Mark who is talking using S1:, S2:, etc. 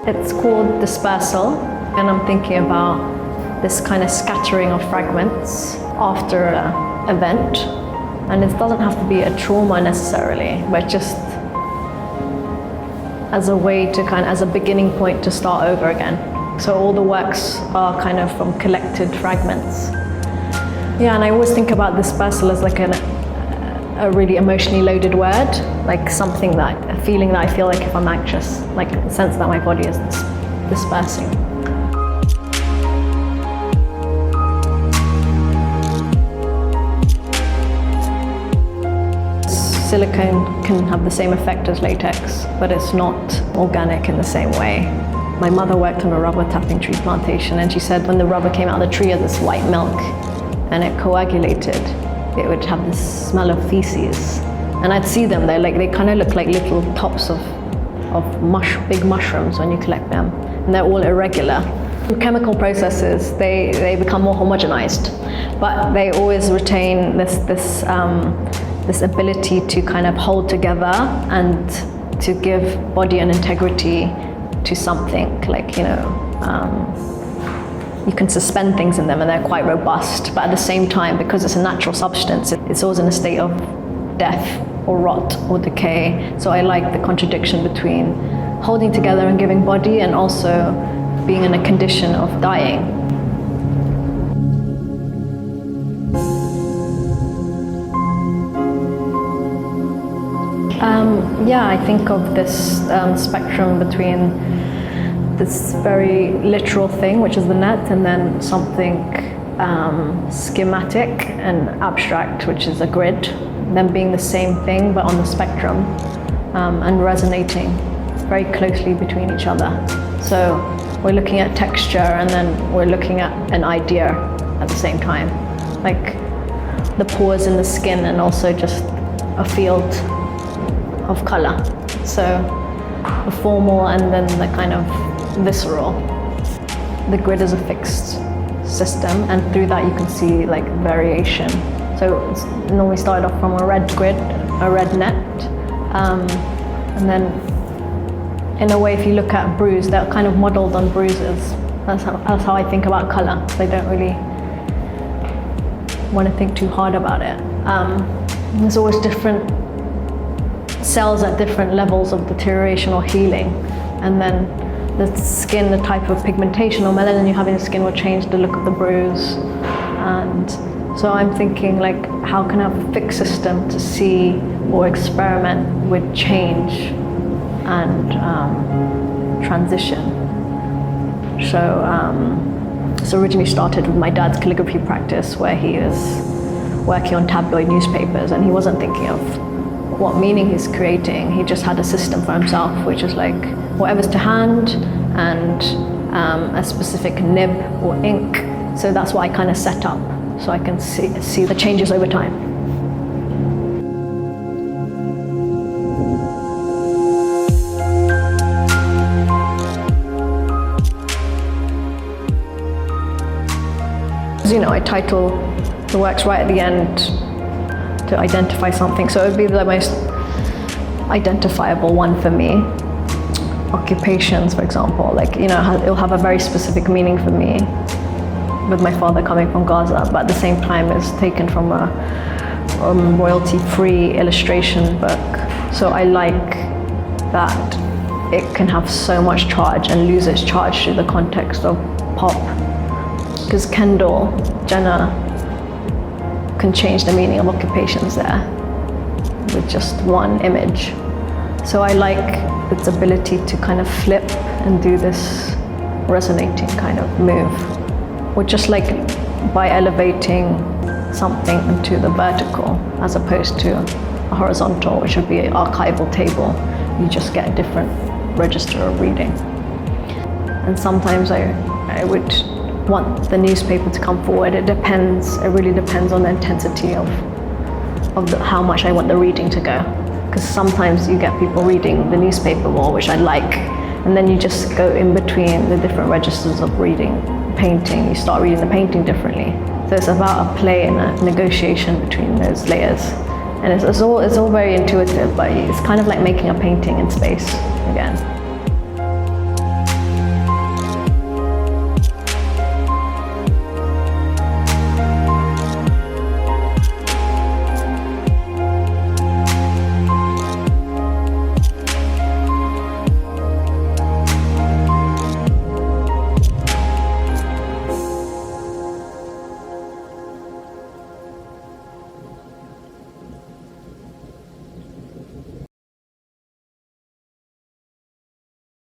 S1: It's called dispersal, and I'm thinking about this kind of scattering of fragments after an event. And it doesn't have to be a trauma necessarily, but just as a way to as a beginning point to start over again. So all the works are kind of from collected fragments. Yeah, and I always think about dispersal as like a really emotionally loaded word, like a feeling that I feel like if I'm anxious, like the sense that my body is dispersing. Silicone can have the same effect as latex, but it's not organic in the same way. My mother worked on a rubber tapping tree plantation, and she said when the rubber came out of the tree as this white milk and it coagulated, it would have this smell of feces. And I'd see them, they kind of look like little tops of big mushrooms when you collect them, and they're all irregular. Chemical processes, they become more homogenized, but they always retain this ability to kind of hold together and to give body and integrity to something. Like, you can suspend things in them and they're quite robust, but at the same time, because it's a natural substance, it's always in a state of death or rot or decay. So I like the contradiction between holding together and giving body and also being in a condition of dying. Yeah, I think of this spectrum between this very literal thing, which is the net, and then something schematic and abstract, which is a grid, them being the same thing but on the spectrum, and resonating very closely between each other. So we're looking at texture and then we're looking at an idea at the same time, like the pores in the skin and also just a field of color. So the formal and then the kind of visceral. The grid is a fixed system, and through that you can see like variation. So it's normally started off from a red grid, a red net, and then in a way, if you look at bruise, they're kind of modeled on bruises. That's how I think about color. So I don't really want to think too hard about it. There's always different cells at different levels of deterioration or healing, and then the skin, the type of pigmentation or melanin you have in the skin will change the look of the bruise. And so I'm thinking, like, how can I have a fixed system to see or experiment with change and transition? So originally started with my dad's calligraphy practice, where he is working on tabloid newspapers, and he wasn't thinking of what meaning he's creating. He just had a system for himself, which is like whatever's to hand and a specific nib or ink. So that's what I kind of set up, so I can see the changes over time. I title the works right at the end to identify something, so it would be the most identifiable one for me. Occupations, for example, like, it'll have a very specific meaning for me, with my father coming from Gaza, but at the same time it's taken from a royalty-free illustration book. So I like that it can have so much charge and lose its charge through the context of pop. Because Kendall Jenner can change the meaning of occupations there with just one image. So I like its ability to kind of flip and do this resonating kind of move, or just like by elevating something into the vertical as opposed to a horizontal, which would be an archival table. You just get a different register of reading. And sometimes I would want the newspaper to come forward. It really depends on the intensity of how much I want the reading to go. Because sometimes you get people reading the newspaper more, which I like, and then you just go in between the different registers of reading. Painting, you start reading the painting differently. So it's about a play and a negotiation between those layers. And it's all very intuitive, but it's kind of like making a painting in space again.